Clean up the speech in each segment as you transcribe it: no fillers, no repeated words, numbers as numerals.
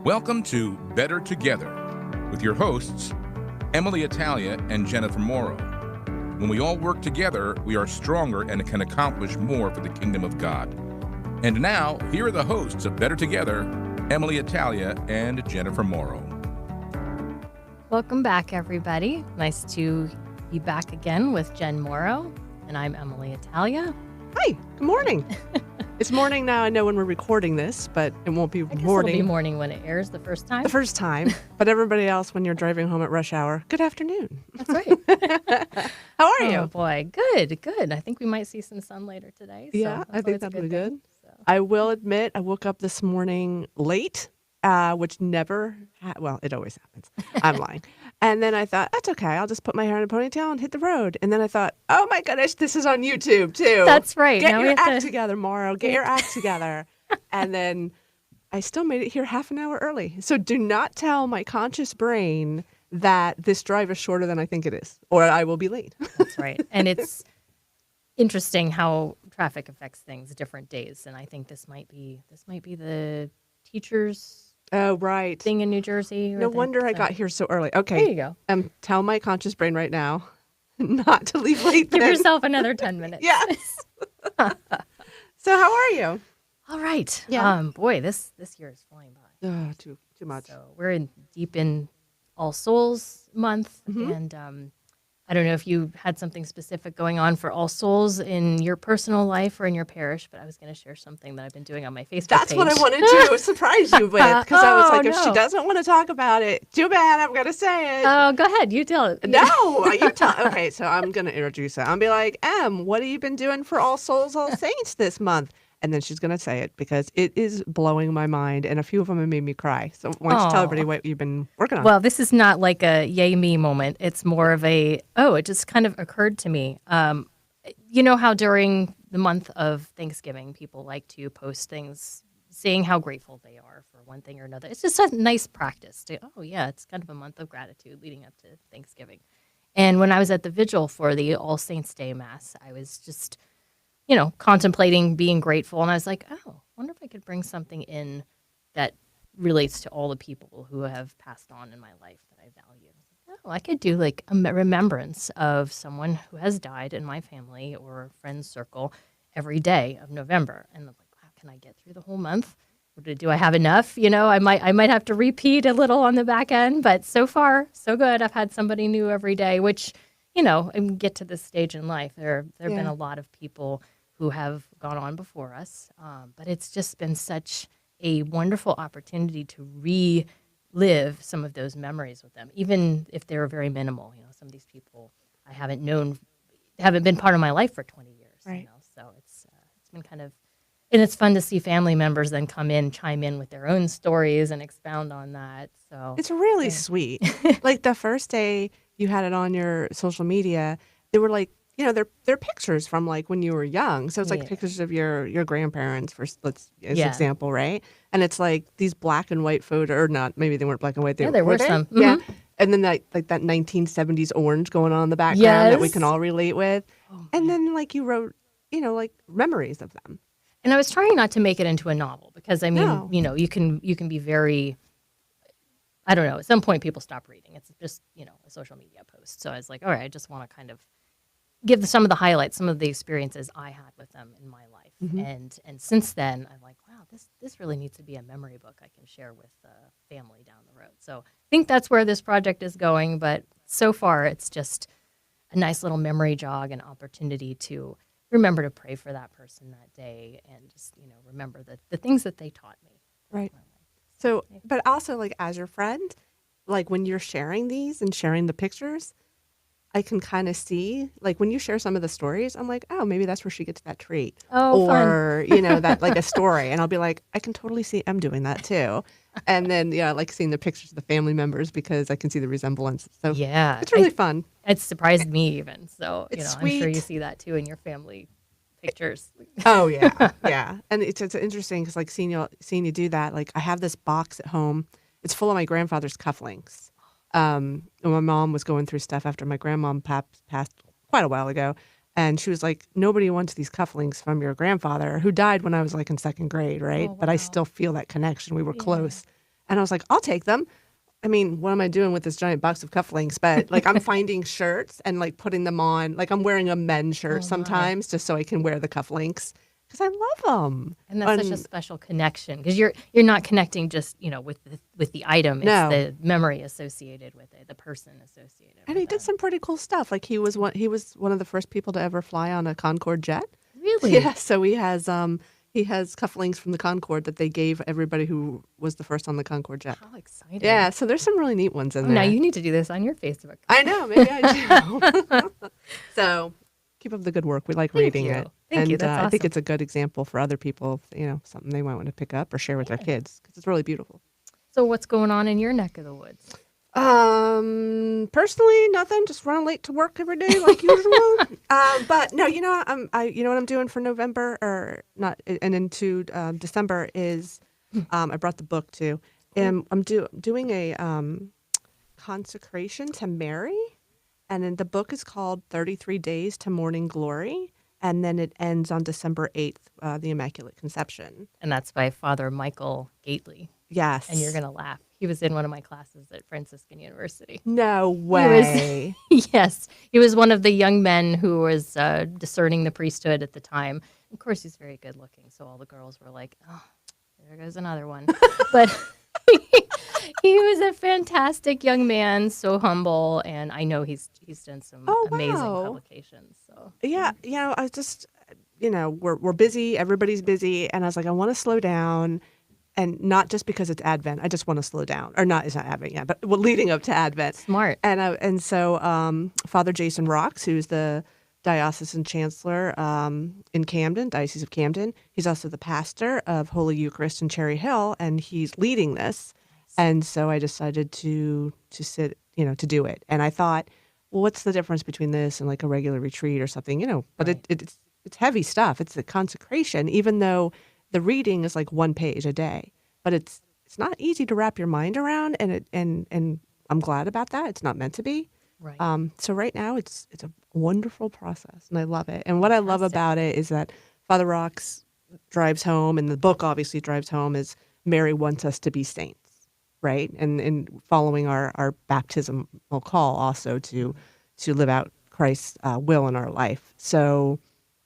Welcome to Better Together with your hosts, Emily Italia and Jennifer Morrow. When we all work together, we are stronger and can accomplish more for the kingdom of God. And now, here are the hosts of Better Together, Emily Italia and Jennifer Morrow. Welcome back, everybody. Nice to be back again with Jen Morrow, and I'm Emily Italia. Hi, good morning. It's morning now. I know when we're recording this, but it won't be morning. It'll be morning when it airs the first time. The first time. But everybody else, when you're driving home at rush hour, good afternoon. That's right. How are you? Oh, boy. Good. I think we might see some sun later today. So Yeah, I think that'll be good. So. I will admit, I woke up this morning late, which never, well, it always happens. I'm lying. And then I thought, that's okay. I'll just put my hair in a ponytail and hit the road. And then I thought, oh my goodness, this is on YouTube too. That's right. Get now your act together, Morrow. Get your act together. And then I still made it here half an hour early. So do not tell my conscious brain that this drive is shorter than I think it is, or I will be late. That's right. And it's interesting how traffic affects things different days. And I think this might be the teachers' Oh, right. thing in New Jersey. No wonder I got here so early. Okay. There you go. Tell my conscious brain right now not to leave late. Give then. yourself another 10 minutes. Yes. So how are you? All right. Yeah. Boy, this year is flying by. Oh, too much. So we're deep in All Souls month, and I don't know if you had something specific going on for All Souls in your personal life or in your parish, but I was going to share something that I've been doing on my Facebook That's page. what I wanted to surprise you with, because I was like, if she no. doesn't want to talk about it, too bad, I'm going to say it. Oh, go ahead. You tell it. No, you tell. Okay, so I'm going to introduce it. I'll be like, what have you been doing for All Souls, All Saints this month? And then she's going to say it because it is blowing my mind, and a few of them have made me cry. So why don't you tell everybody what you've been working on? Well, this is not like a yay me moment. It's more of a, it just kind of occurred to me. You know how during the month of Thanksgiving, people like to post things saying how grateful they are for one thing or another. It's just a nice practice to, it's kind of a month of gratitude leading up to Thanksgiving. And when I was at the vigil for the All Saints Day Mass, I was just contemplating being grateful. And I was like, wonder if I could bring something in that relates to all the people who have passed on in my life that I value. I could do like a remembrance of someone who has died in my family or friend's circle every day of November. And I'm like, wow, can I get through the whole month? Or do I have enough? I might have to repeat a little on the back end, but so far, so good. I've had somebody new every day, which, and get to this stage in life. There have been a lot of people who have gone on before us. But it's just been such a wonderful opportunity to relive some of those memories with them, even if they were very minimal. Some of these people I haven't been part of my life for 20 years. Right. So it's been kind of, and it's fun to see family members then chime in with their own stories and expound on that. So it's really sweet. Like the first day you had it on your social media, they were like, they're pictures from like when you were young. So it's like pictures of your grandparents as example, right? And it's like these black and white photo, or not, maybe they weren't black and white. There were some. Mm-hmm. Yeah. And then that 1970s orange going on in the background that we can all relate with. And then like you wrote, like memories of them. And I was trying not to make it into a novel because you can be very, I don't know, at some point people stop reading. It's just, a social media post. So I was like, all right, I just want to kind of give some of the highlights, some of the experiences I had with them in my life. And since then, I'm like, wow, this really needs to be a memory book I can share with family down the road. So I think that's where this project is going. But so far, it's just a nice little memory jog and opportunity to remember to pray for that person that day and just, remember the things that they taught me. Right. So, but also like as your friend, like when you're sharing these and sharing the pictures, I can kind of see, like when you share some of the stories, I'm like, maybe that's where she gets that treat. Or, that like a story. And I'll be like, I can totally see Em doing that too. And then, like seeing the pictures of the family members because I can see the resemblance. So yeah, it's really fun. It surprised me even. So, it's I'm sweet. sure you see that too in your family pictures. Oh, yeah. Yeah. And it's interesting because like seeing you do that, like I have this box at home. It's full of my grandfather's cufflinks. And my mom was going through stuff after my grandmom passed quite a while ago. And she was like, nobody wants these cufflinks from your grandfather who died when I was like in second grade, right? Oh, wow. But I still feel that connection. We were close. And I was like, I'll take them. I mean, what am I doing with this giant box of cufflinks? But like, I'm finding shirts and like putting them on. Like, I'm wearing a men's shirt sometimes just so I can wear the cufflinks because I love them. And that's such a special connection because you're not connecting just with the item. It's No. the memory associated with it, the person associated. And with he did it. some pretty cool stuff. Like he was one of the first people to ever fly on a Concorde jet. Really? Yeah. So he has cufflinks from the Concorde that they gave everybody who was the first on the Concorde jet. How exciting! Yeah. So there's some really neat ones in there. Now you need to do this on your Facebook. I know. Maybe I do. So keep up the good work. We like reading you. it. Thank you. That's I think awesome. it's a good example for other people. Something they might want to pick up or share with their kids because it's really beautiful. So what's going on in your neck of the woods? Personally, nothing. Just running late to work every day like usual. But no, you know what I'm doing for November or not, and into December is I brought the book too. And I'm doing a consecration to Mary, and then the book is called 33 Days to Morning Glory, and then it ends on December 8th, the Immaculate Conception. And that's by Father Michael Gately. Yes. And you're going to laugh. He was in one of my classes at Franciscan University. No way. Yes. He was one of the young men who was discerning the priesthood at the time. Of course, he's very good looking. So all the girls were like, oh, there goes another one. But he was a fantastic young man, so humble. And I know he's done some amazing publications. So yeah, I was just, we're busy. Everybody's busy. And I was like, I want to slow down. And not just because it's Advent. I just want to slow down. Or not, it's not Advent yet, but leading up to Advent. Smart. And so Father Jason Rocks, who's the diocesan chancellor in Camden, Diocese of Camden, he's also the pastor of Holy Eucharist in Cherry Hill, and he's leading this. And so I decided to sit, to do it. And I thought, well, what's the difference between this and like a regular retreat or something, But Right. it's heavy stuff. It's a consecration, even though the reading is like one page a day, but it's not easy to wrap your mind around, and I'm glad about that. It's not meant to be. Right. So right now it's a wonderful process, and I love it. And what I love Fantastic. about it is that Father Rocks drives home, and the book obviously drives home, is Mary wants us to be saints, right? And following our baptismal call also to live out Christ's will in our life. So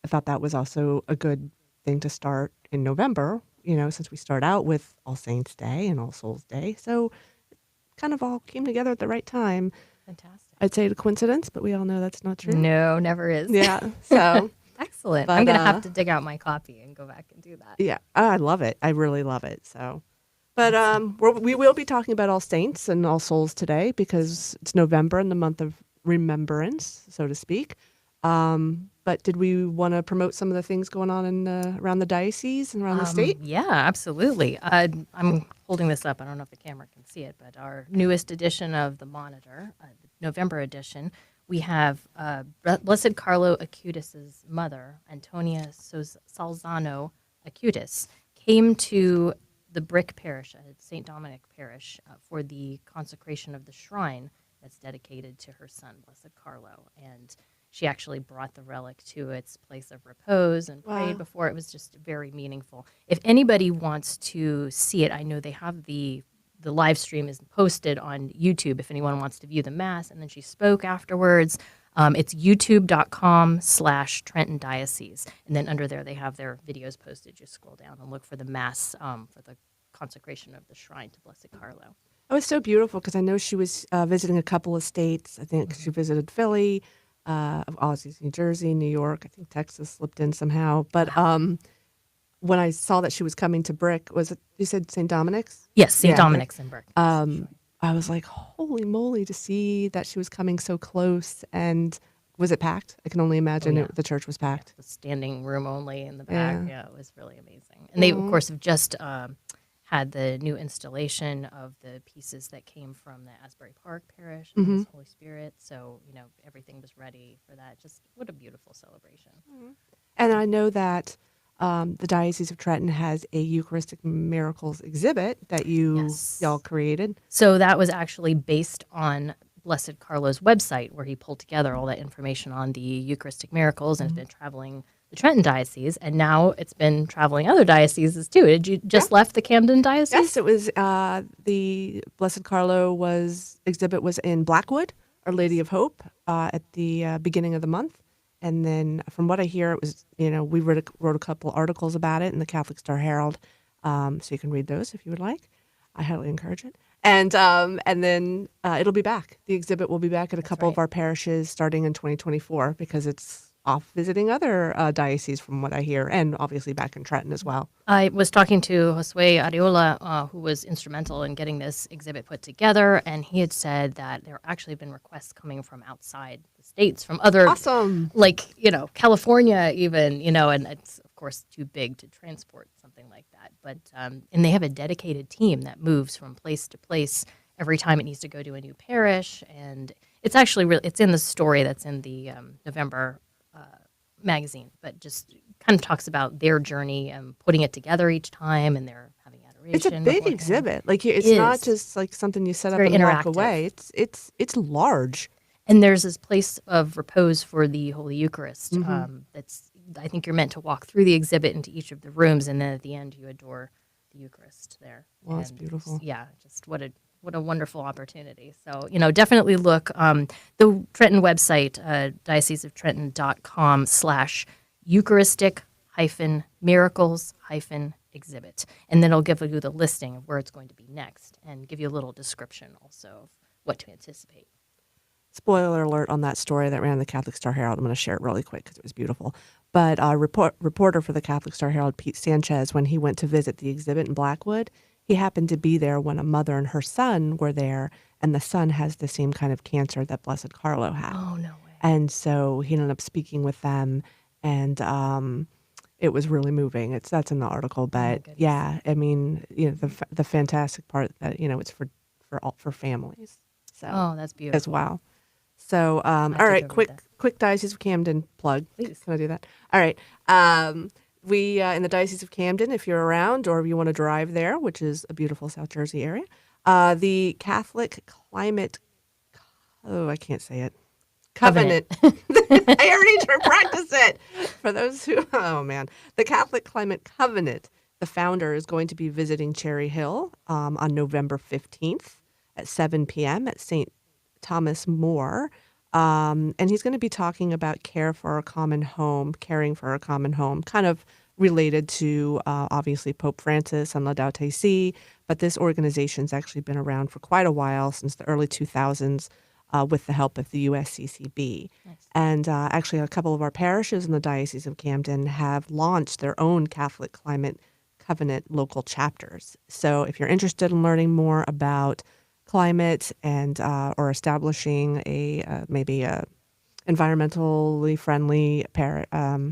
I thought that was also a good thing to start in November, since we start out with All Saints Day and All Souls Day. So it kind of all came together at the right time. Fantastic. I'd say a coincidence, but we all know that's not true. No, never is. Yeah. So Excellent. But, I'm going to have to dig out my copy and go back and do that. yeah, I love it. I really love it. So, but we will be talking about All Saints and All Souls today because it's November and the month of remembrance, so to speak. But did we want to promote some of the things going on in around the diocese and around the state? Yeah, absolutely. I'm holding this up. I don't know if the camera can see it, but our newest edition of the Monitor, the November edition, we have Blessed Carlo Acutis's mother, Antonia Salzano Acutis, came to the Brick Parish, St. Dominic Parish, for the consecration of the shrine that's dedicated to her son, Blessed Carlo. And she actually brought the relic to its place of repose and prayed before. It was just very meaningful. If anybody wants to see it, I know they have the live stream is posted on YouTube if anyone wants to view the Mass. And then she spoke afterwards. It's youtube.com/Trenton Diocese. And then under there, they have their videos posted. Just scroll down and look for the Mass for the consecration of the shrine to Blessed Carlo. It was so beautiful because I know she was visiting a couple of states. I think she visited Philly, obviously New Jersey, New York. I think Texas slipped in somehow. But when I saw that she was coming to Brick, was it, you said St. Dominic's? Yes, St. Dominic's in Brick. I was like, holy moly, to see that she was coming so close. And was it packed? I can only imagine the church was packed. The standing room only in the back. Yeah, it was really amazing. And they, of course, have just had the new installation of the pieces that came from the Asbury Park Parish and His Holy Spirit. So, everything was ready for that. Just what a beautiful celebration. And I know that the Diocese of Trenton has a Eucharistic Miracles exhibit that y'all created. So that was actually based on Blessed Carlo's website, where he pulled together all that information on the Eucharistic miracles and has been traveling the Trenton diocese, and now it's been traveling other dioceses too. Did you just left the Camden diocese? Yes, it was the Blessed Carlo exhibit was in Blackwood, Our Lady of Hope, at the beginning of the month. And then from what I hear, it was, we wrote a couple articles about it in the Catholic Star Herald. So you can read those if you would like. I highly encourage it. And then it'll be back. The exhibit will be back at a couple of our parishes starting in 2024 because it's off visiting other dioceses from what I hear, and obviously back in Trenton as well. I was talking to Josue Ariola, who was instrumental in getting this exhibit put together, and he had said that there actually been requests coming from outside the states, from other, California even, and it's of course too big to transport something like that. But and they have a dedicated team that moves from place to place every time it needs to go to a new parish, and it's actually it's in the story that's in the November magazine, but just kind of talks about their journey and putting it together each time, and they're having adoration. It's a big exhibit. It's not just like something you set up and walk away. It's large. And there's this place of repose for the Holy Eucharist. That's I think you're meant to walk through the exhibit into each of the rooms, and then at the end you adore the Eucharist there. Well, that's beautiful. Yeah, just what a wonderful opportunity. So, definitely look. The Trenton website, dioceseoftrenton.com/Eucharistic-miracles-exhibit. And then it'll give you the listing of where it's going to be next and give you a little description also of what to anticipate. Spoiler alert on that story that ran in the Catholic Star Herald. I'm going to share it really quick because it was beautiful. But reporter for the Catholic Star Herald, Pete Sanchez, when he went to visit the exhibit in Blackwood, he happened to be there when a mother and her son were there, and the son has the same kind of cancer that Blessed Carlo had. Oh, no way. And so he ended up speaking with them, and it was really moving. That's in the article, but yeah, I mean, the fantastic part that it's for families. So that's beautiful as well. So all right, quick Diocese of Camden plug. Please. Can I do that? All right. We, in the Diocese of Camden, if you're around or if you want to drive there, which is a beautiful South Jersey area, the Catholic Climate, I can't say it, Covenant. I already need to practice it. For those who, the Catholic Climate Covenant, the founder is going to be visiting Cherry Hill on November 15th at 7 p.m. at St. Thomas More. And he's going to be talking about caring for a common home, kind of related to, obviously, Pope Francis and Laudato Si. But this organization's actually been around for quite a while, since the early 2000s, with the help of the USCCB. Nice. And actually, a couple of our parishes in the Diocese of Camden have launched their own Catholic Climate Covenant local chapters. So if you're interested in learning more about climate and or establishing maybe a environmentally friendly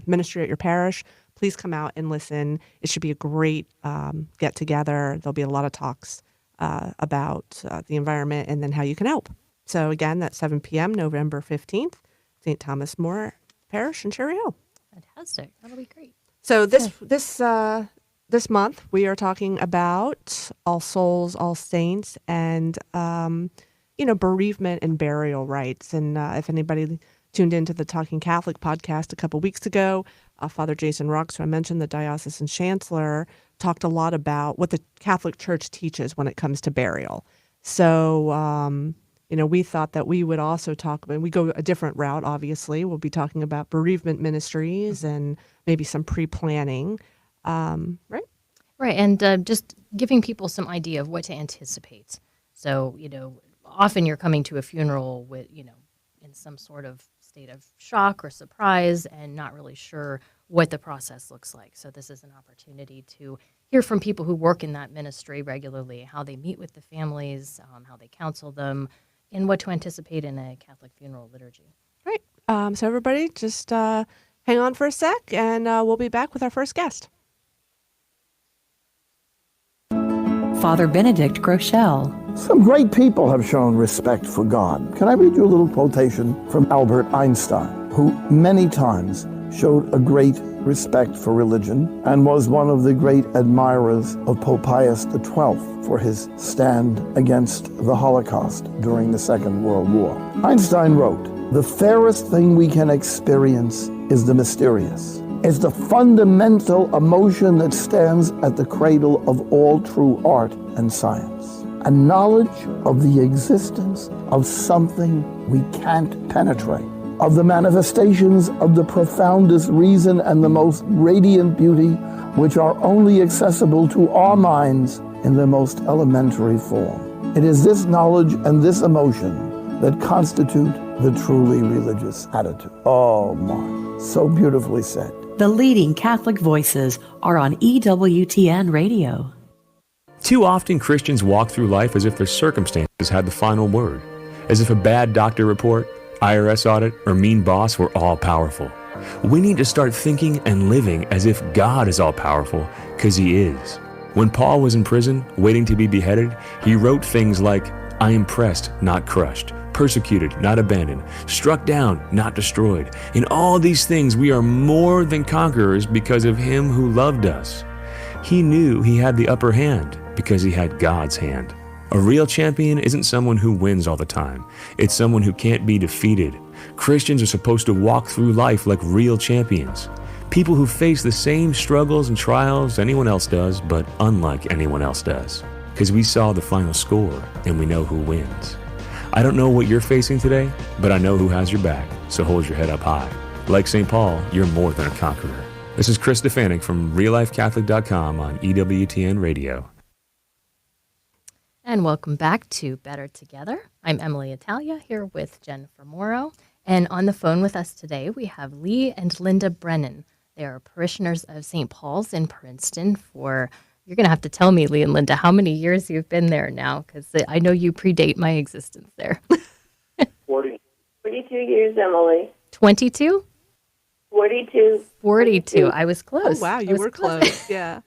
ministry at your parish, please come out and listen. It should be a great get together. There'll be a lot of talks about the environment and then how you can help. So again, that's 7 p.m. November 15th, St. Thomas More Parish in Cherry Hill. Fantastic. That'll be great. So this month, we are talking about All Souls, All Saints, and, bereavement and burial rites. And if anybody tuned into the Talking Catholic podcast a couple weeks ago, Father Jason Rocks, who I mentioned, the diocesan chancellor, talked a lot about what the Catholic Church teaches when it comes to burial. So, we thought that we would also talk about, we go a different route, obviously. We'll be talking about bereavement ministries and maybe some pre-planning. Right? Right, and just giving people some idea of what to anticipate. So, often you're coming to a funeral with, in some sort of state of shock or surprise and not really sure what the process looks like. So this is an opportunity to hear from people who work in that ministry regularly, how they meet with the families, how they counsel them, and what to anticipate in a Catholic funeral liturgy. Right. So everybody just hang on for a sec, and we'll be back with our first guest. Father Benedict Groeschel. Some great people have shown respect for God. Can I read you a little quotation from Albert Einstein, who many times showed a great respect for religion and was one of the great admirers of Pope Pius XII for his stand against the Holocaust during the Second World War. Einstein wrote, "The fairest thing we can experience is the mysterious. is the fundamental emotion that stands at the cradle of all true art and science. A knowledge of the existence of something we can't penetrate, of the manifestations of the profoundest reason and the most radiant beauty, which are only accessible to our minds in their most elementary form. It is this knowledge and this emotion that constitute the truly religious attitude. Oh my, so beautifully said. The leading Catholic voices are on EWTN Radio. Too often Christians walk through life as if their circumstances had the final word, as if a bad doctor report, IRS audit, or mean boss were all powerful. We need to start thinking and living as if God is all powerful, because He is. When Paul was in prison, waiting to be beheaded, he wrote things like, "I am pressed, not crushed, persecuted, not abandoned, struck down, not destroyed. In all these things we are more than conquerors because of Him who loved us." He knew he had the upper hand because he had God's hand. A real champion isn't someone who wins all the time. It's someone who can't be defeated. Christians are supposed to walk through life like real champions. People who face the same struggles and trials anyone else does, but unlike anyone else does. Because we saw the final score and we know who wins. I don't know what you're facing today, but I know who has your back, so hold your head up high. Like St. Paul, you're more than a conqueror. This is Chris Stefanik from RealLifeCatholic.com on EWTN Radio. And welcome back to Better Together. I'm Emily Italia here with Jennifer Morrow. And on the phone with us today, we have Lee and Linda Brennan. They are parishioners of St. Paul's in Princeton for, you're going to have to tell me, Lee and Linda, how many years you've been there now, because I know you predate my existence there. 42 years, Emily. 22? 42. I was close. Oh, wow, you were close. Yeah.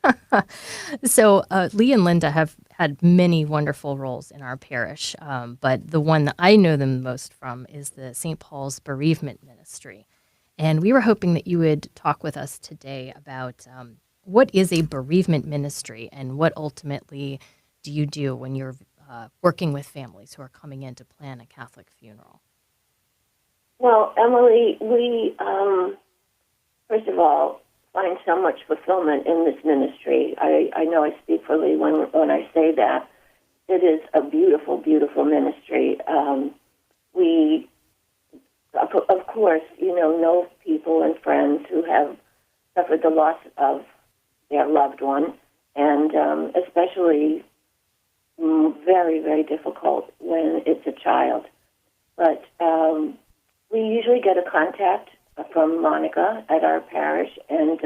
So Lee and Linda have had many wonderful roles in our parish, but the one that I know them most from is the St. Paul's Bereavement Ministry. And we were hoping that you would talk with us today about what is a bereavement ministry and what ultimately do you do when you're working with families who are coming in to plan a Catholic funeral? Well, Emily, we, first of all, find so much fulfillment in this ministry. I know I speak for Lee when I say that. It is a beautiful, beautiful ministry. We, of course, know people and friends who have suffered the loss of their loved one, and especially very, very difficult when it's a child. But we usually get a contact from Monica at our parish, and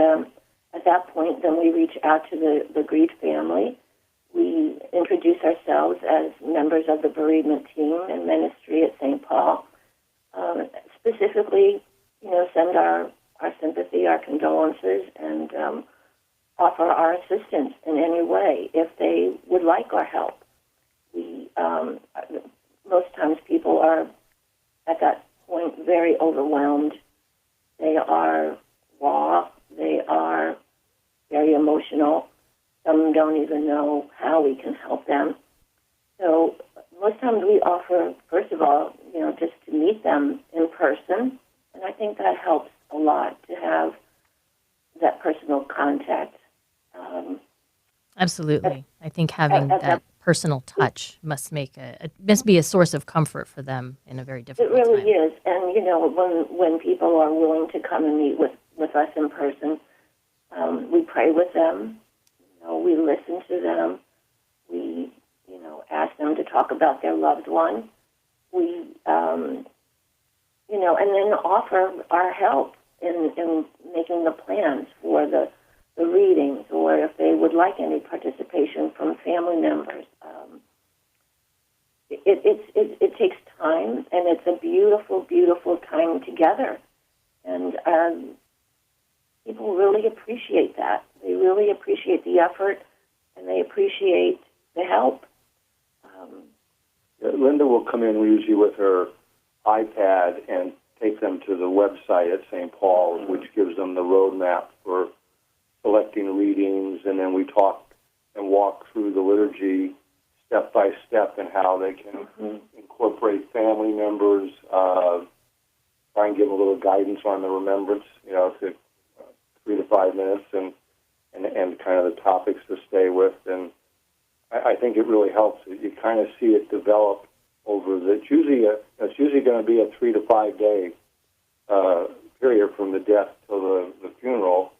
at that point, then we reach out to the grieved family. We introduce ourselves as members of the bereavement team and ministry at St. Paul. Specifically, send our sympathy, our condolences, and offer our assistance in any way if they would like our help. We most times people are at that point very overwhelmed. They are raw. They are very emotional. Some don't even know how we can help them. So most times we offer, first of all, just to meet them in person. And I think that helps a lot to have that personal contact. Absolutely. I think having that personal touch must be a source of comfort for them in a very difficult time. It really is. And, when people are willing to come and meet with us in person, we pray with them. We listen to them. We, ask them to talk about their loved one. We, and then offer our help in making the plans for the readings, or if they would like any participation from family members. It takes time, and it's a beautiful, beautiful time together. And people really appreciate that. They really appreciate the effort, and they appreciate the help. Linda will come in usually with her iPad and take them to the website at St. Paul's, which gives them the roadmap for selecting readings, and then we talk and walk through the liturgy step by step and how they can incorporate family members, try and give a little guidance on the remembrance, to 3 to 5 minutes and kind of the topics to stay with. And I think it really helps. You kind of see it develop over it's usually going to be a 3 to 5 day period from the death till the funeral,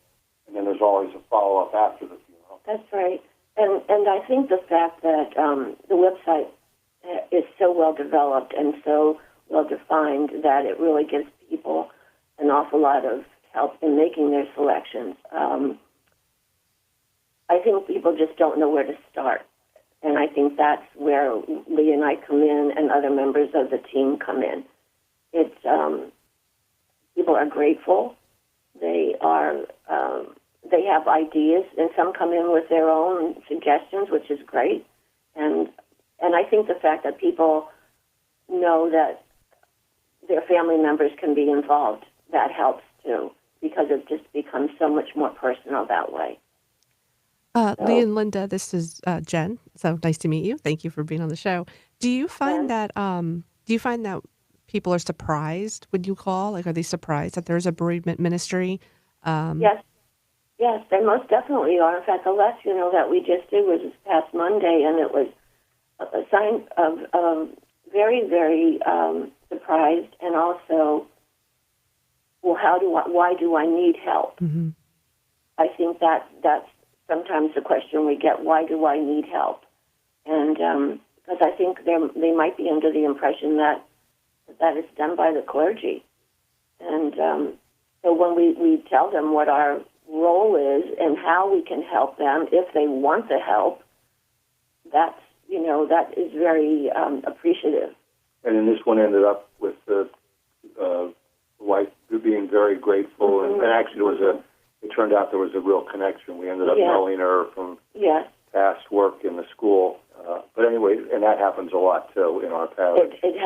and then there's always a follow-up after the funeral. That's right. And I think the fact that the website is so well developed and so well defined that it really gives people an awful lot of help in making their selections. I think people just don't know where to start. And I think that's where Lee and I come in and other members of the team come in. It's people are grateful. They have ideas, and some come in with their own suggestions, which is great. And I think the fact that people know that their family members can be involved, that helps too, because it just becomes so much more personal that way. Lee and Linda, this is Jen. So nice to meet you. Thank you for being on the show. Do you find that people are surprised when you call? Like, are they surprised that there's a bereavement ministry? Yes, they most definitely are. In fact, the last funeral that we just did was this past Monday, and it was a sign of very, very surprised, and also, well, why do I need help? Mm-hmm. I think that's sometimes the question we get, why do I need help? And because I think they might be under the impression that it's done by the clergy. And so when we tell them what our role is and how we can help them if they want the help, that is very appreciative. And then this one ended up with the wife being very grateful, Mm-hmm. and actually it turned out there was a real connection. We ended up knowing her from past work in the school. But anyway, and that happens a lot too in our parish. It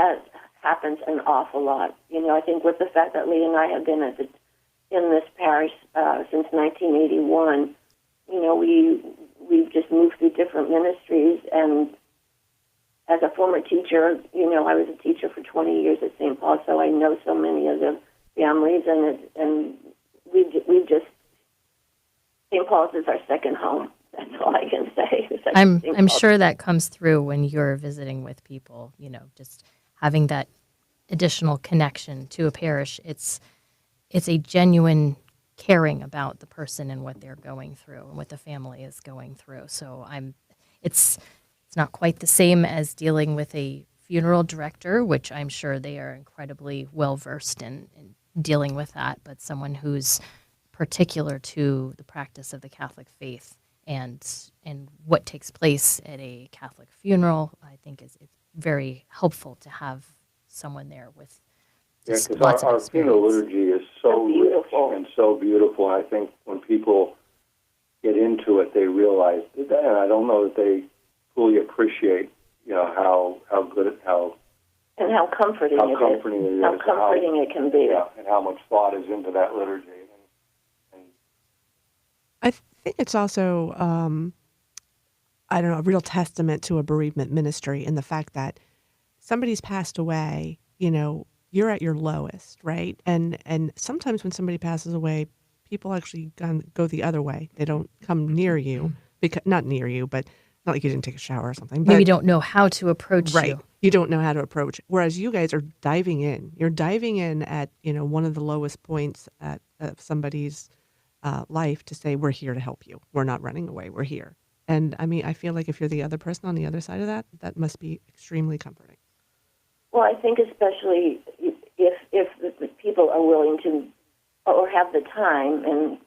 happens an awful lot. I think with the fact that Lee and I have been in this parish since 1981, we've just moved through different ministries. And as a former teacher, I was a teacher for 20 years at St. Paul, so I know so many of the families, and we've just St. Paul's is our second home. That's all I can say. I'm sure that comes through when you're visiting with people. Just having that additional connection to a parish. It's a genuine caring about the person and what they're going through and what the family is going through. So it's not quite the same as dealing with a funeral director, which I'm sure they are incredibly well versed in dealing with that, but someone who's particular to the practice of the Catholic faith and what takes place at a Catholic funeral, I think it's very helpful to have someone there with just lots of our experience. funeral liturgy is so beautiful rich and so beautiful. I think when people get into it, they realize that, and I don't know that they fully appreciate, how good and how comforting it is. How comforting it can be. Yeah, and how much thought is into that liturgy. I think it's also, a real testament to a bereavement ministry in the fact that somebody's passed away, you're at your lowest, right? And sometimes when somebody passes away, people actually go the other way. They don't come near you, because not near you, but not like you didn't take a shower or something. Maybe don't know how to approach right. you. You don't know how to approach. Whereas you guys are diving in. You're diving in at, one of the lowest points of somebody's life to say, we're here to help you. We're not running away. We're here. And I feel like if you're the other person on the other side of that, that must be extremely comforting. Well, I think especially if the people are willing to or have the time, and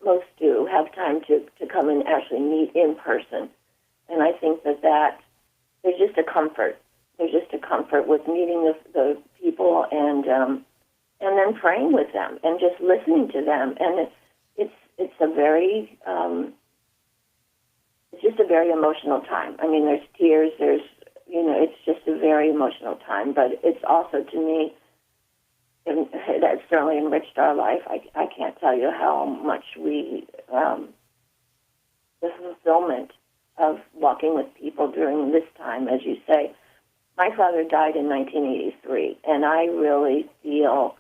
most do have time to come and actually meet in person. And I think that there's just a comfort. There's just a comfort with meeting the people and then praying with them and just listening to them. And it's a very it's just a very emotional time. I mean, there's tears. There's it's just a very emotional time. But it's also, to me, that certainly enriched our life. I can't tell you how much the fulfillment of walking with people during this time, as you say. My father died in 1983, and I really feel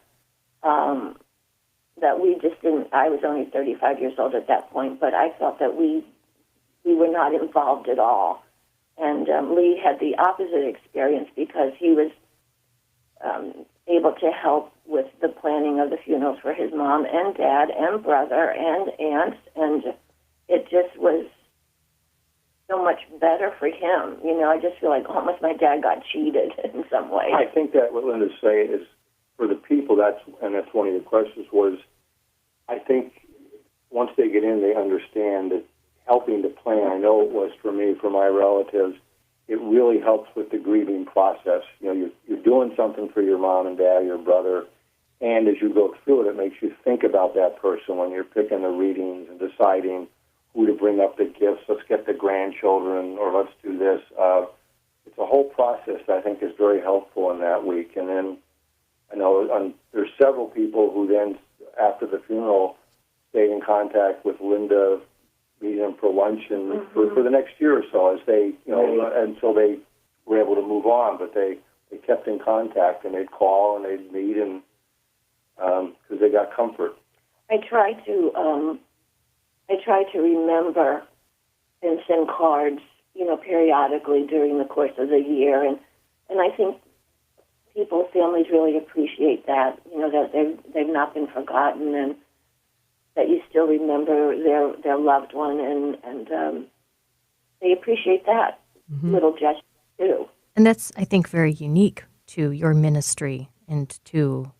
that we just didn't. I was only 35 years old at that point, but I felt that we were not involved at all. And Lee had the opposite experience because he was able to help with the planning of the funerals for his mom and dad and brother and aunts, and it just was so much better for him. You know, I just feel like almost my dad got cheated in some way. I think that what Linda's saying is for the people, that's one of the questions was, I think once they get in, they understand that helping to plan, I know it was for me, for my relatives, it really helps with the grieving process. You know, you're doing something for your mom and dad, your brother, and as you go through it, it makes you think about that person when you're picking the readings and deciding who to bring up the gifts. Let's get the grandchildren, or let's do this. It's a whole process that I think is very helpful in that week. And then I know there's several people who then, after the funeral, stayed in contact with Linda, meeting them for lunch and for the next year or so, as they, until they were able to move on. But they kept in contact, and they'd call and they'd meet, and because they got comfort. I try to remember and send cards, periodically during the course of the year, and I think families really appreciate that, that they've not been forgotten, and that you still remember their loved one, and they appreciate that little gesture too. And that's, I think, very unique to your ministry and to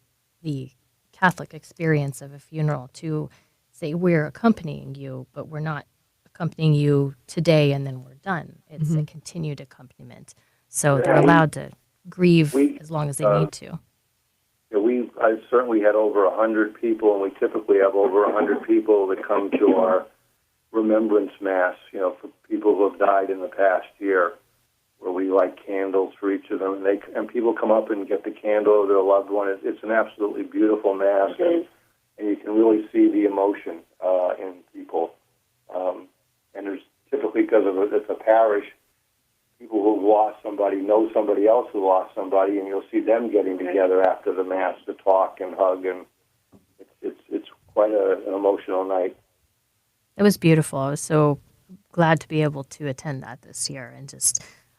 the Catholic experience of a funeral, to say we're accompanying you, but we're not accompanying you today and then we're done. It's a continued accompaniment. So they're allowed to grieve as long as they need to. I certainly had over 100 people, and we typically have over 100 people that come to our remembrance mass, for people who have died in the past year, where we light candles for each of them, and people come up and get the candle of their loved one. It's an absolutely beautiful mass, and you can really see the emotion in people. And there's typically, because it's a parish, people who've lost somebody know somebody else who lost somebody, and you'll see them getting together after the mass to talk and hug, and it's quite an emotional night. It was beautiful. I was so glad to be able to attend that this year, and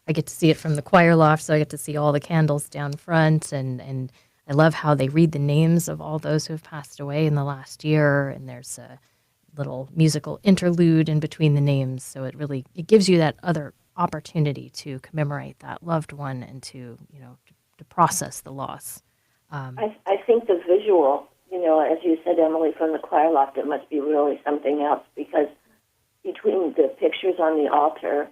I get to see it from the choir loft, so I get to see all the candles down front, and I love how they read the names of all those who have passed away in the last year, and there's a little musical interlude in between the names, so it gives you that other opportunity to commemorate that loved one and to process the loss. I think the visual, as you said, Emily, from the choir loft, it must be really something else, because between the pictures on the altar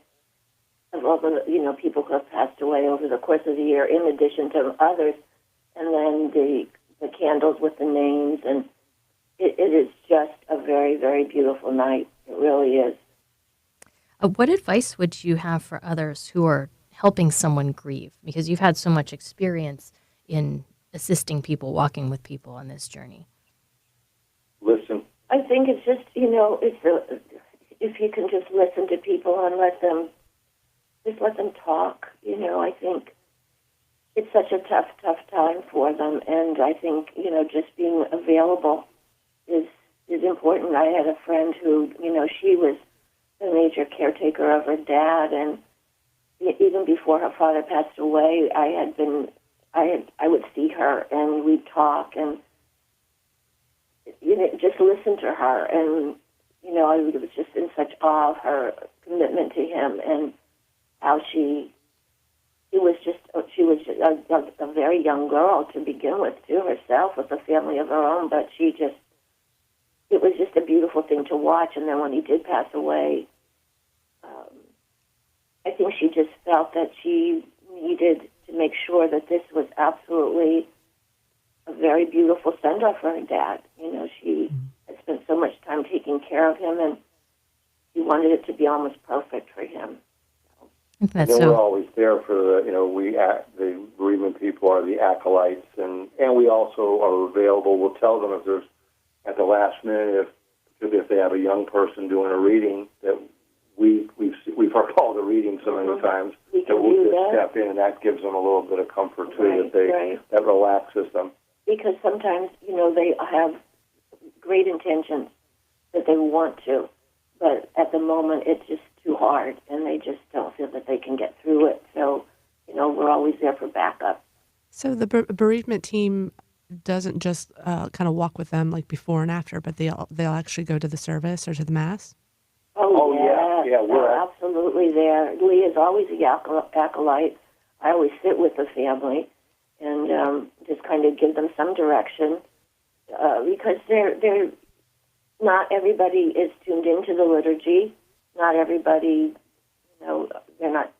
of all the people who have passed away over the course of the year, in addition to others, and then the candles with the names, and it is just a very, very beautiful night. It really is. What advice would you have for others who are helping someone grieve? Because you've had so much experience in assisting people, walking with people on this journey. Listen. I think it's just, if you can just listen to people and let them talk. I think it's such a tough time for them, and I think, just being available is important. I had a friend who, she was the major caretaker of her dad, and even before her father passed away, I would see her and we'd talk and just listen to her, and I was just in such awe of her commitment to him, and how she was just a very young girl to begin with, too, herself, with a family of her own, but it was just a beautiful thing to watch. And then when he did pass away, I think she just felt that she needed to make sure that this was absolutely a very beautiful send-off for her dad. She had spent so much time taking care of him, and she wanted it to be almost perfect for him. We're always there for the bereavement people are the acolytes, and we also are available. We'll tell them if there's, at the last minute, if they have a young person doing a reading, that we've heard all the readings so many times, that we'll just step in, and that gives them a little bit of comfort too, that relaxes them. Because sometimes, they have great intentions that they want to, but at the moment it's just too hard, and they just don't feel that they can get through it. So, we're always there for backup. So the bereavement team doesn't just kind of walk with them like before and after, but they'll actually go to the service or to the mass? Oh yeah, we're absolutely there. Lee is always a acolyte. I always sit with the family and just kind of give them some direction because they're not everybody is tuned into the liturgy. Not everybody, they're not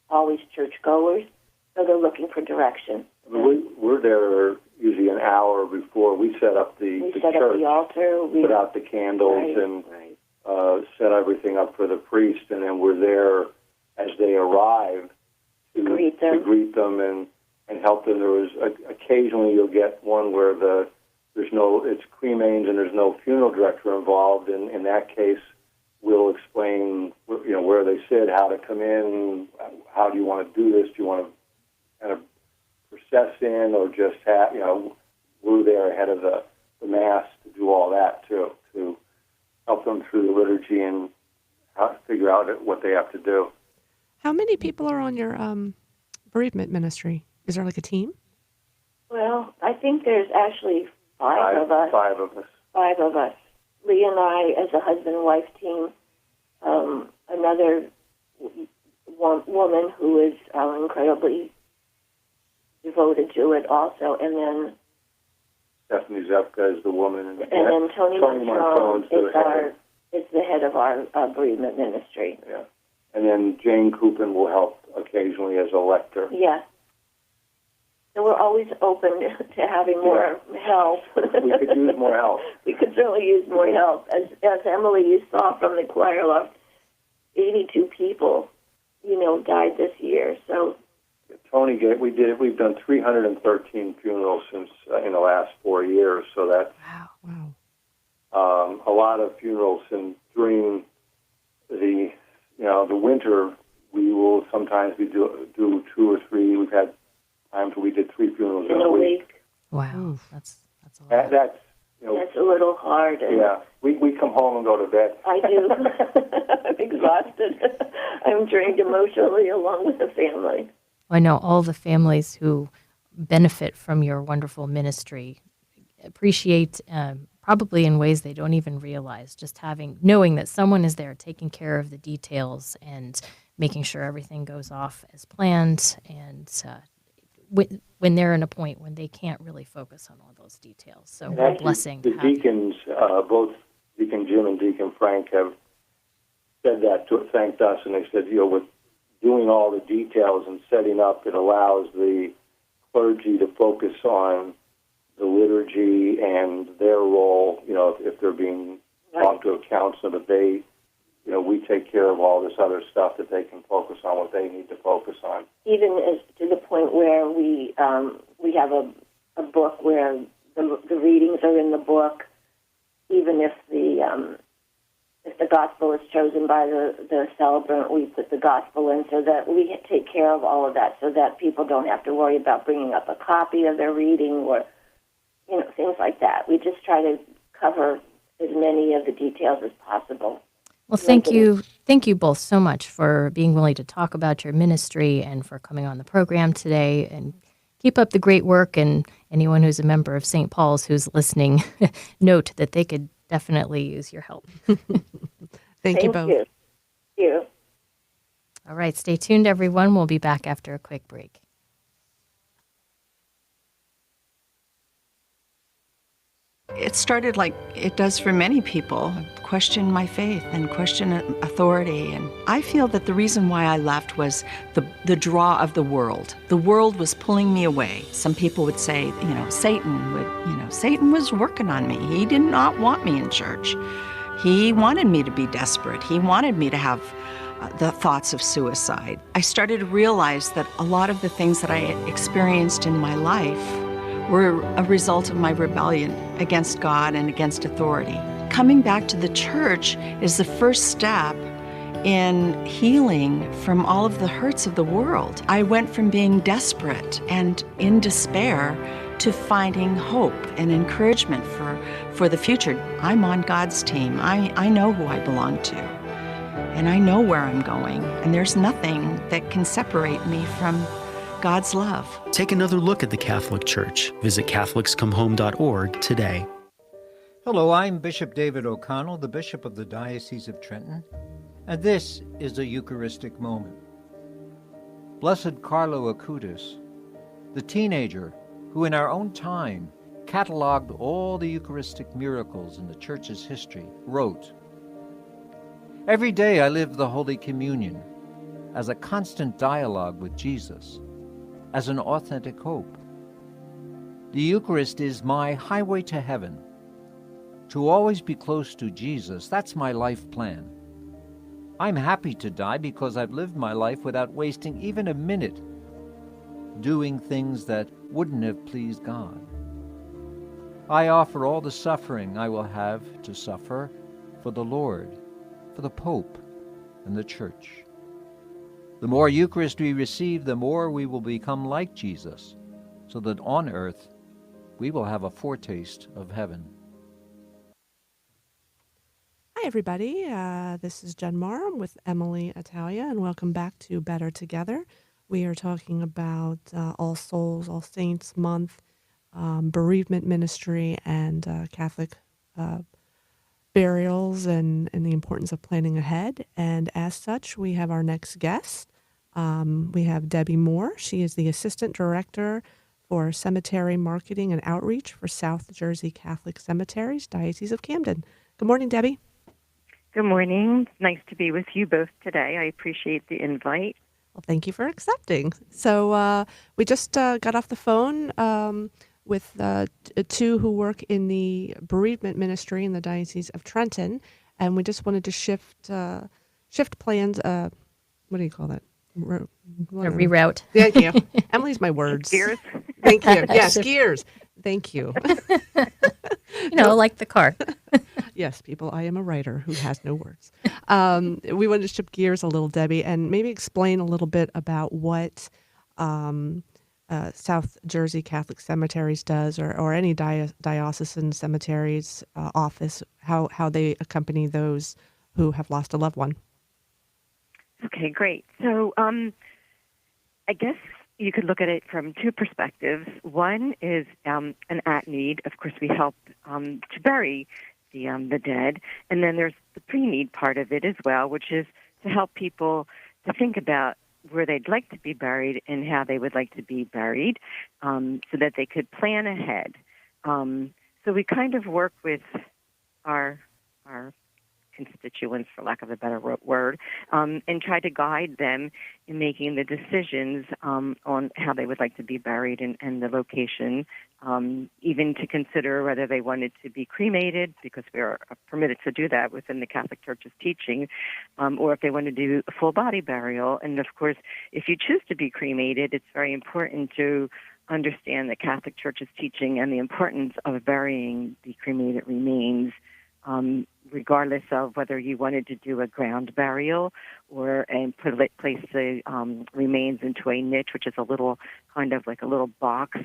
always churchgoers, so they're looking for direction. We're there usually an hour before we set up the set church, up the altar, put out the candles, and set everything up for the priest, and then we're there as they arrive to greet them and help them. There was occasionally you'll get one where it's cremains and there's no funeral director involved, and in that case we'll explain where they sit, how to come in, how do you want to do this, do you want to kind of process in or just have, we're there ahead of the Mass to do all that too, to help them through the liturgy and how to figure out what they have to do. How many people are on your bereavement ministry? Is there like a team? Well, I think there's actually five of us. Five of us. Five of us. Lee and I, as a husband-wife team, another woman who is is devoted to it also, and then Stephanie Zepka is the woman, and then Tony Montrone is the head of our bereavement ministry. Yeah, and then Jane Coupin will help occasionally as a lector. Yeah. So we're always open to having more help. We could use more help. We could certainly use more help. As Emily, you saw from the choir loft, 82 people, died this year. So Tony, we've done 313 funerals since in the last 4 years. So that's a lot of funerals. And during the winter, we will sometimes do 2 or 3. We've had times where we did 3 funerals in a week. Wow, that's a lot. That's a little hard. Yeah, we come home and go to bed. I do. I'm exhausted. I'm drained emotionally along with the family. I know all the families who benefit from your wonderful ministry appreciate, probably in ways they don't even realize, just knowing that someone is there taking care of the details and making sure everything goes off as planned, and when they're in a point when they can't really focus on all those details. So a blessing. The deacons, both Deacon Jim and Deacon Frank, have said that, thanked us, and they said, with doing all the details and setting up, it allows the clergy to focus on the liturgy and their role, if they're being brought to account, so that they, we take care of all this other stuff, that they can focus on what they need to focus on. Even as to the point where we have a book where the readings are in the book, even if the gospel is chosen by the celebrant, we put the gospel in so that we take care of all of that, so that people don't have to worry about bringing up a copy of their reading or things like that. We just try to cover as many of the details as possible. Well, thank you both so much for being willing to talk about your ministry and for coming on the program today. And keep up the great work. And anyone who's a member of St. Paul's who's listening, note that they could definitely use your help. Thank you both. Thank you. All right, stay tuned, everyone. We'll be back after a quick break. It started like it does for many people, question my faith and question authority. And I feel that the reason why I left was the draw of the world. The world was pulling me away. Some people would say, Satan was working on me. He did not want me in church. He wanted me to be desperate. He wanted me to have the thoughts of suicide. I started to realize that a lot of the things that I experienced in my life were a result of my rebellion against God and against authority. Coming back to the church is the first step in healing from all of the hurts of the world. I went from being desperate and in despair to finding hope and encouragement for the future. I'm on God's team. I know who I belong to, and I know where I'm going, and there's nothing that can separate me from God's love. Take another look at the Catholic Church. Visit CatholicsComeHome.org today. Hello, I'm Bishop David O'Connell, the Bishop of the Diocese of Trenton, and this is a Eucharistic moment. Blessed Carlo Acutis, the teenager who in our own time cataloged all the Eucharistic miracles in the Church's history, wrote, "Every day I live the Holy Communion as a constant dialogue with Jesus, as an authentic hope. The Eucharist is my highway to heaven. To always be close to Jesus, that's my life plan. I'm happy to die because I've lived my life without wasting even a minute doing things that wouldn't have pleased God. I offer all the suffering I will have to suffer for the Lord, for the Pope, and the Church. The more Eucharist we receive, the more we will become like Jesus, so that on earth we will have a foretaste of heaven." Hi, everybody. This is Jen Marram with Emily Italia, and welcome back to Better Together. We are talking about All Souls, All Saints Month, bereavement ministry, and Catholic burials and the importance of planning ahead. And as such, we have our next guest. We have Debbie Moore. She is the Assistant Director for Cemetery Marketing and Outreach for South Jersey Catholic Cemeteries, Diocese of Camden. Good morning, Debbie. Good morning. Nice to be with you both today. I appreciate the invite. Well, thank you for accepting. So we just got off the phone with two who work in the bereavement ministry in the Diocese of Trenton, and we just wanted to shift plans. What do you call that? A reroute. Thank you. Emily's my words. Gears. Thank you. Yes, gears. Thank you. Like the car. Yes, people, I am a writer who has no words. We wanted to shift gears a little, Debbie, and maybe explain a little bit about what South Jersey Catholic Cemeteries does, or any diocesan cemeteries office, how they accompany those who have lost a loved one. Okay, great. So I guess you could look at it from two perspectives. One is an at-need. Of course, we help to bury the dead. And then there's the pre-need part of it as well, which is to help people to think about where they'd like to be buried and how they would like to be buried, so that they could plan ahead. So we kind of work with our constituents, for lack of a better word, and try to guide them in making the decisions on how they would like to be buried and the location, even to consider whether they wanted to be cremated, because we are permitted to do that within the Catholic Church's teaching, or if they want to do a full body burial. And of course, if you choose to be cremated, it's very important to understand the Catholic Church's teaching and the importance of burying the cremated remains, regardless of whether you wanted to do a ground burial and place the remains into a niche, which is a little kind of like a little box.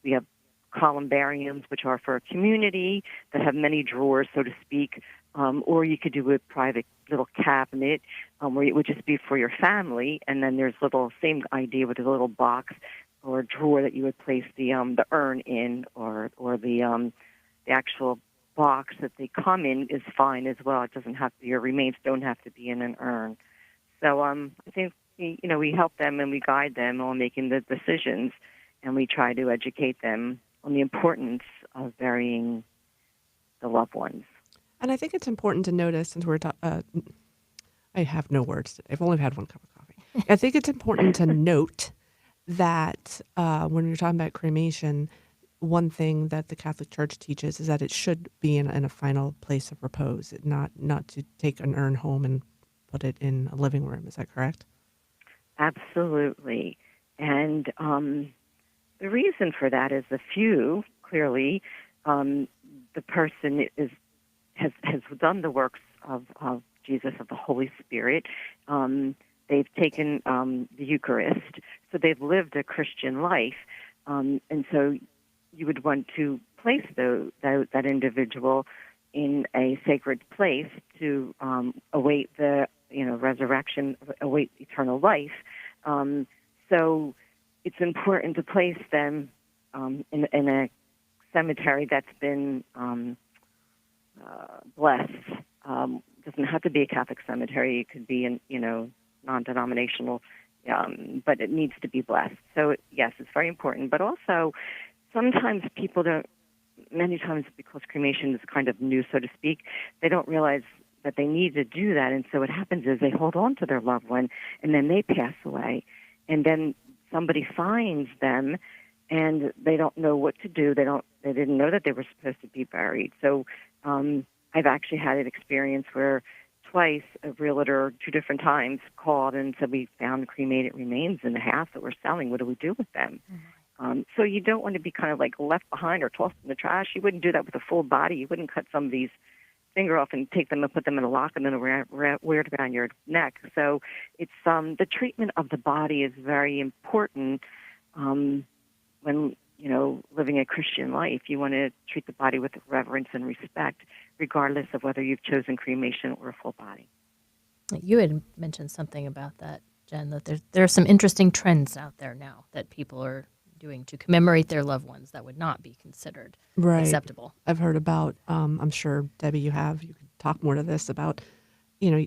We have columbariums, which are for a community that have many drawers, so to speak, or you could do a private little cabinet where it would just be for your family, and then there's same idea with a little box or drawer that you would place the urn in, or the actual box that they come in is fine as well. It doesn't have to, your remains don't have to be in an urn. So I think we help them and we guide them on making the decisions, and we try to educate them on the importance of burying the loved ones. And I think it's important to notice, since we're I have no words today. I've only had one cup of coffee. I think it's important to note that when you're talking about cremation, one thing that the Catholic Church teaches is that it should be in a final place of repose, not to take an urn home and put it in a living room. Is that correct? Absolutely. And the reason for that is clearly, the person has done the works of Jesus, of the Holy Spirit. They've taken the Eucharist, so they've lived a Christian life. And so you would want to place that individual in a sacred place to await the resurrection, await eternal life. So it's important to place them in a cemetery that's been blessed. Doesn't have to be a Catholic cemetery. It could be non-denominational, but it needs to be blessed. So yes, it's very important. But also, sometimes people don't. Many times, because cremation is kind of new, so to speak, they don't realize that they need to do that. And so what happens is they hold on to their loved one, and then they pass away, and then somebody finds them, and they don't know what to do. They didn't know that they were supposed to be buried. So I've actually had an experience where twice a realtor, 2 different times, called and said, we found cremated remains in the house that we're selling. What do we do with them? So you don't want to be kind of like left behind or tossed in the trash. You wouldn't do that with a full body. You wouldn't cut somebody's finger off and take them and put them in a lock and then wear it around your neck. So it's the treatment of the body is very important when living a Christian life. You want to treat the body with reverence and respect, regardless of whether you've chosen cremation or a full body. You had mentioned something about that, Jen, that there are some interesting trends out there now that people are doing to commemorate their loved ones that would not be considered acceptable. I've heard about, I'm sure, Debbie, you could talk more to this about,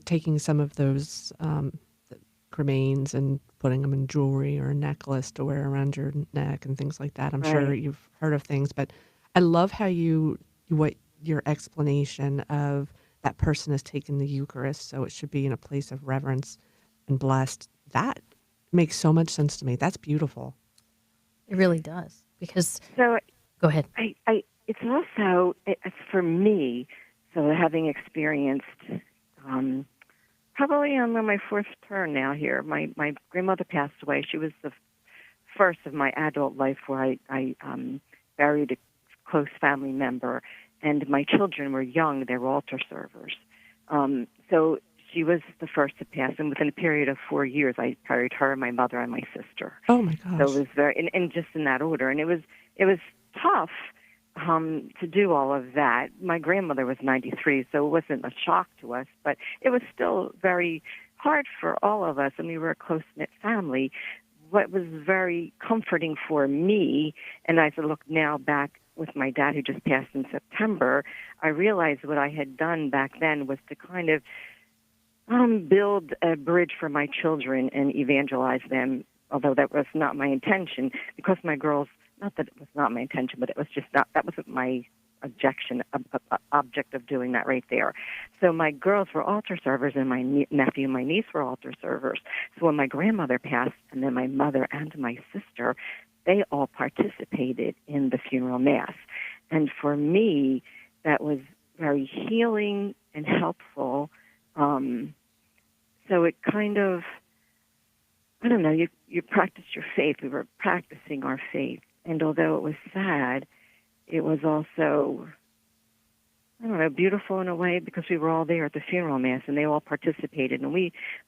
taking some of those remains and putting them in jewelry or a necklace to wear around your neck and things like that. I'm sure you've heard of things, but I love how what your explanation of that person has taken the Eucharist, so it should be in a place of reverence and blessed. That makes so much sense to me. That's beautiful. It really does. Because go ahead. It's also it's for me. So having experienced probably on my 4th turn now here, my grandmother passed away. She was the first of my adult life where I buried a close family member, and my children were young. They were altar servers. So she was the first to pass, and within a period of 4 years, I buried her, my mother, and my sister. Oh my gosh! So it was very, and just in that order, and it was tough to do all of that. My grandmother was 93, so it wasn't a shock to us, but it was still very hard for all of us, and we were a close-knit family. What was very comforting for me, and as I look now back with my dad who just passed in September, I realized what I had done back then was to kind of build a bridge for my children and evangelize them, although that was not my intention, because my girls, not that it was not my intention, but it was just not, that wasn't my object of doing that right there. So my girls were altar servers, and my nephew and my niece were altar servers. So when my grandmother passed, and then my mother and my sister, they all participated in the funeral mass. And for me, that was very healing and helpful. So it kind of, I don't know, you practice your faith. We were practicing our faith. And although it was sad, it was also, I don't know, beautiful in a way, because we were all there at the funeral mass and they all participated. And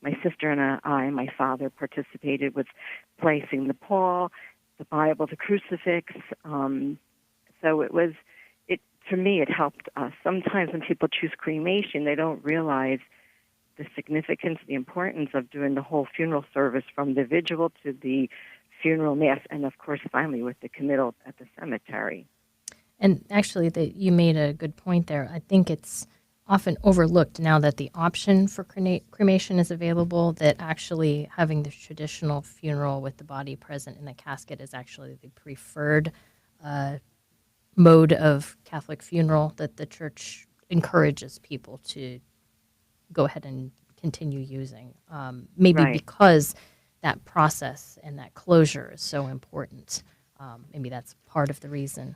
my sister and I and my father participated with placing the pall, the Bible, the crucifix. So for me, it helped us. Sometimes when people choose cremation, they don't realize the significance, the importance of doing the whole funeral service from the vigil to the funeral mass, and of course, finally with the committal at the cemetery. And actually, you made a good point there. I think it's often overlooked now that the option for cremation is available, that actually having the traditional funeral with the body present in the casket is actually the preferred mode of Catholic funeral, that the Church encourages people to go ahead and continue using. Maybe because that process and that closure is so important. Maybe that's part of the reason.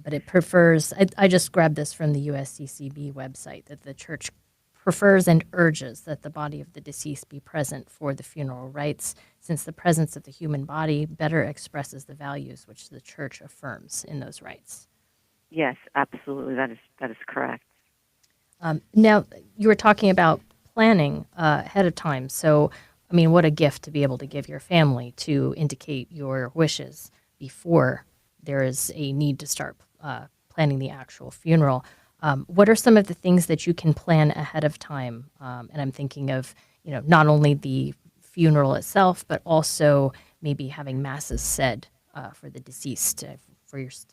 But it prefers, I just grabbed this from the USCCB website, that the Church prefers and urges that the body of the deceased be present for the funeral rites, since the presence of the human body better expresses the values which the Church affirms in those rites. Yes, absolutely. That is correct. Now, you were talking about planning ahead of time. So, I mean, what a gift to be able to give your family to indicate your wishes before there is a need to start planning the actual funeral. What are some of the things that you can plan ahead of time? And I'm thinking of, not only the funeral itself, but also maybe having masses said for the deceased,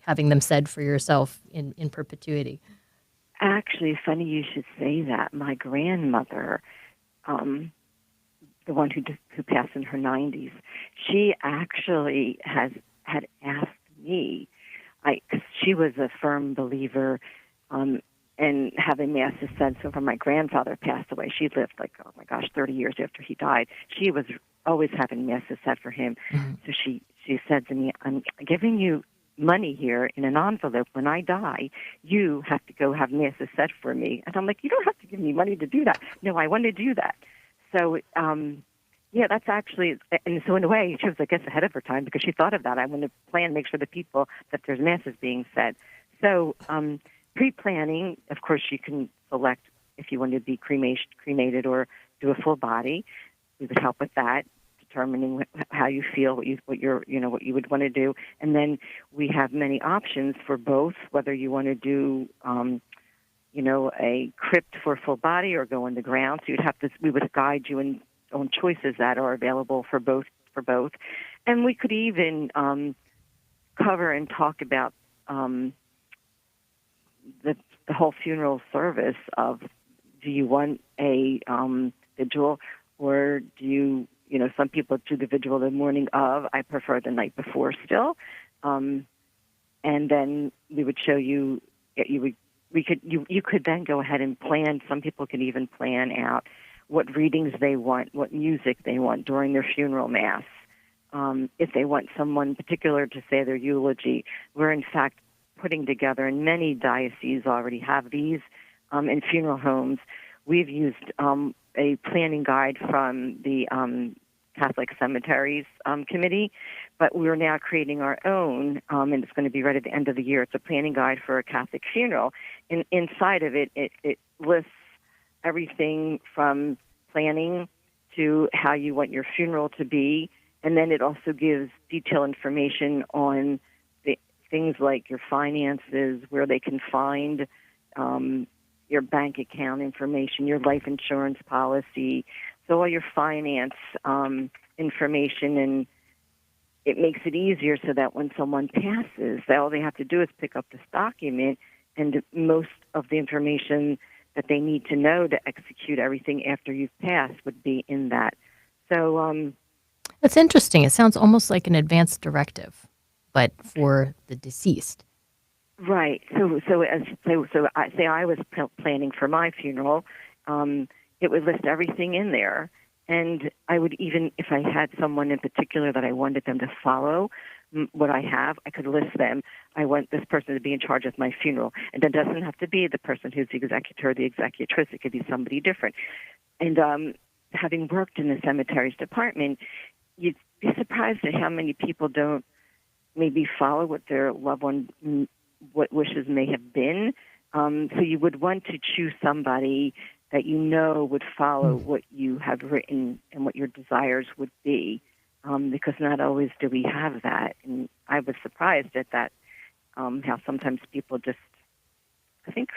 having them said for yourself in perpetuity. Actually, funny you should say that. My grandmother, the one who passed in her 90s, she actually had asked me. She was a firm believer in having masses said. So when my grandfather passed away, she lived 30 years after he died. She was always having masses said for him. Mm-hmm. So she said to me, "I'm giving you money here in an envelope. When I die, you have to go have masses said for me." And I'm like, "You don't have to give me money to do that." "No, I want to do that." So, that's actually, and so in a way, she was, I guess, ahead of her time because she thought of that. I want to make sure that there's masses being said. So, pre-planning, of course, you can select if you want to be cremated or do a full body. We would help with that, determining how you feel, what you would want to do, and then we have many options for both. Whether you want to do, a crypt for full body or go on the ground, so we would guide you on choices that are available for both. And we could even cover and talk about the whole funeral service of, do you want a vigil, or do you, some people do the vigil the morning of. I prefer the night before still. And then we would show you, you could then go ahead and plan. Some people can even plan out what readings they want, what music they want during their funeral mass. If they want someone particular to say their eulogy, we're in fact putting together, and many dioceses already have these in funeral homes. We've used a planning guide from the Catholic Cemeteries Committee, but we're now creating our own, and it's going to be right at the end of the year. It's a planning guide for a Catholic funeral. And inside of it lists everything from planning to how you want your funeral to be, and then it also gives detailed information on things like your finances, where they can find your bank account information, your life insurance policy, so all your finance information, and it makes it easier so that when someone passes, all they have to do is pick up this document, and most of the information that they need to know to execute everything after you've passed would be in that. So that's interesting. It sounds almost like an advanced directive, but for the deceased. Right. So I was planning for my funeral. It would list everything in there, and I would even, if I had someone in particular that I wanted them to follow what I have, I could list them. I want this person to be in charge of my funeral, and that doesn't have to be the person who's the executor or the executress. It could be somebody different. And having worked in the cemeteries department, you'd be surprised at how many people don't maybe follow what their loved one, what wishes may have been. So you would want to choose somebody that would follow what you have written and what your desires would be, because not always do we have that. And I was surprised at that, how sometimes people just, I think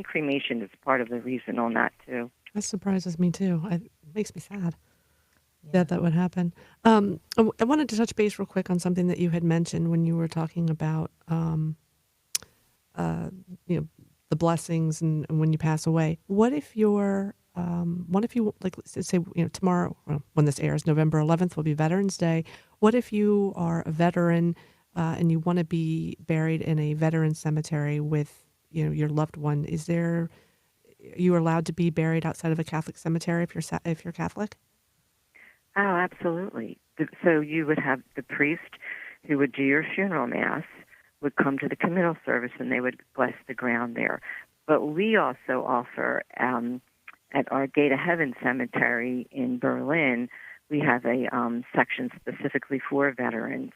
cremation is part of the reason on that too. That surprises me too. It makes me sad that would happen. I wanted to touch base real quick on something that you had mentioned when you were talking about, the blessings and when you pass away. What if you're, like, say, tomorrow, when this airs, November 11th will be Veterans Day. What if you are a veteran and you want to be buried in a veteran cemetery with, your loved one? Are you allowed to be buried outside of a Catholic cemetery if you're Catholic? Oh, absolutely. So you would have the priest who would do your funeral mass would come to the communal service, and they would bless the ground there. But we also offer, at our Gate of Heaven Cemetery in Berlin, we have a section specifically for veterans,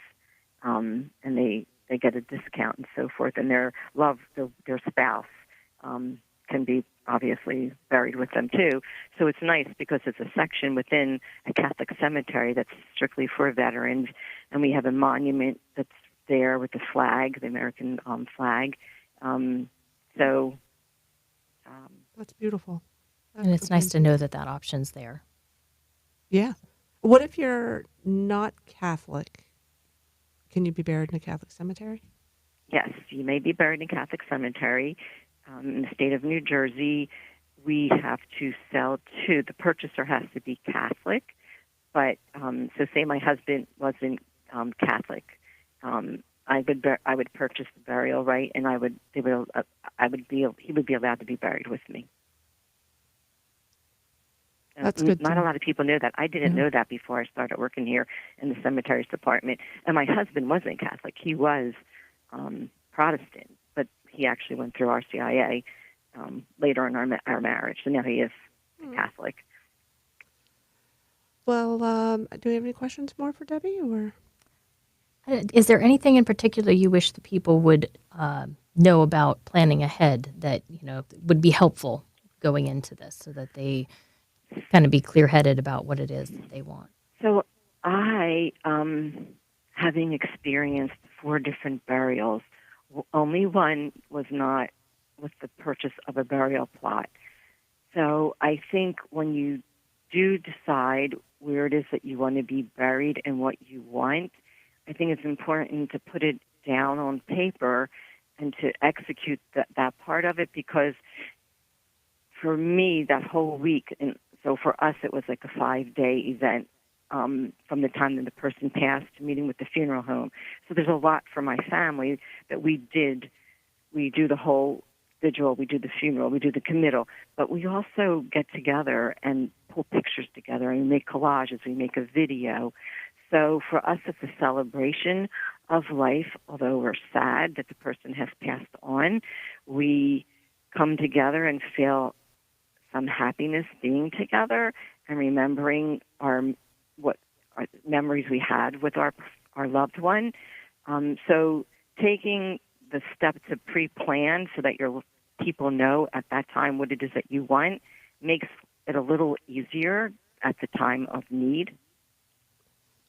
and they get a discount and so forth, and their spouse can be obviously buried with them too. So it's nice because it's a section within a Catholic cemetery that's strictly for veterans, and we have a monument that's there with the flag, the American flag. So that's beautiful. And it's nice to know that that option's there. Yeah. What if you're not Catholic? Can you be buried in a Catholic cemetery? yes, you may be buried in a Catholic cemetery. In the state of New Jersey, we have to sell to, the purchaser has to be Catholic. But so say my husband wasn't Catholic, I would purchase the burial right, and he would be allowed to be buried with me. That's good. Not a lot of people know that. I didn't know that before I started working here in the cemeteries department. And my husband wasn't Catholic; he was Protestant, but he actually went through RCIA later in our marriage, so now he is Catholic. Well, do we have any questions more for Debbie, or? Is there anything in particular you wish the people would know about planning ahead that would be helpful going into this, so that they kind of be clear-headed about what it is that they want? So I, having experienced 4 different burials, only one was not with the purchase of a burial plot. So I think when you do decide where it is that you want to be buried and what you want, I think it's important to put it down on paper and to execute that part of it, because for me, that whole week, and so for us, it was like a 5-day event from the time that the person passed to meeting with the funeral home. So there's a lot for my family that we did. We do the whole vigil, we do the funeral, we do the committal, but we also get together and pull pictures together and we make collages, we make a video. So for us, it's a celebration of life. Although we're sad that the person has passed on, we come together and feel some happiness being together and remembering what memories we had with our loved one. So taking the step to pre-plan so that your people know at that time what it is that you want makes it a little easier at the time of need.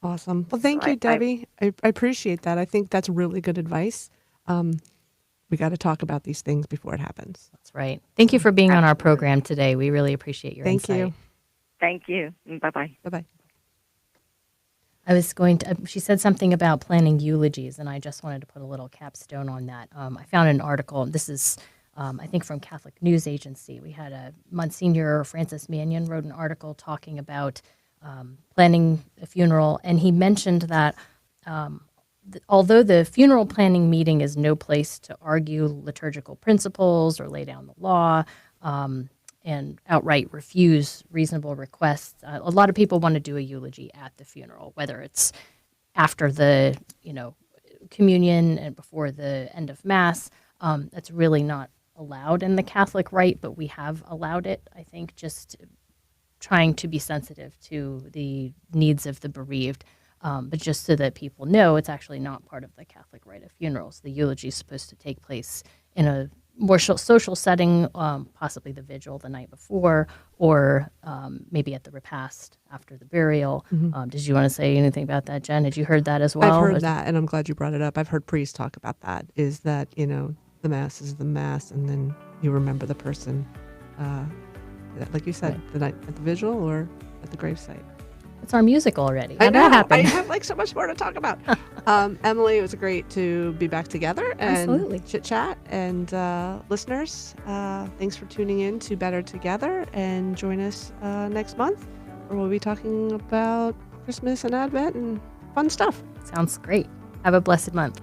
Awesome. Well, thank you, Debbie. I appreciate that. I think that's really good advice. We got to talk about these things before it happens. That's right. Thank you for being on our program today. We really appreciate your insight. Thank you. Thank you. Bye-bye. Bye-bye. I was going to, she said something about planning eulogies, and I just wanted to put a little capstone on that. I found an article, this is, I think, from Catholic News Agency. We had a Monsignor Francis Mannion wrote an article talking about planning a funeral, and he mentioned that although the funeral planning meeting is no place to argue liturgical principles or lay down the law and outright refuse reasonable requests, a lot of people want to do a eulogy at the funeral, whether it's after the communion and before the end of Mass. That's really not allowed in the Catholic rite, but we have allowed it, I think, just trying to be sensitive to the needs of the bereaved. But just so that people know, it's actually not part of the Catholic rite of funerals. The eulogy is supposed to take place in a more social setting, possibly the vigil the night before, or maybe at the repast after the burial. Mm-hmm. Did you want to say anything about that, Jen? Had you heard that as well? I've heard that, and I'm glad you brought it up. I've heard priests talk about that, is that, the Mass is the Mass, and then you remember the person, like you said, the night at the vigil or at the gravesite. It's our music already. I How'd know. that happen? I have so much more to talk about. Emily, it was great to be back together and chit chat. And listeners, thanks for tuning in to Better Together, and join us next month, where we'll be talking about Christmas and Advent and fun stuff. Sounds great. Have a blessed month.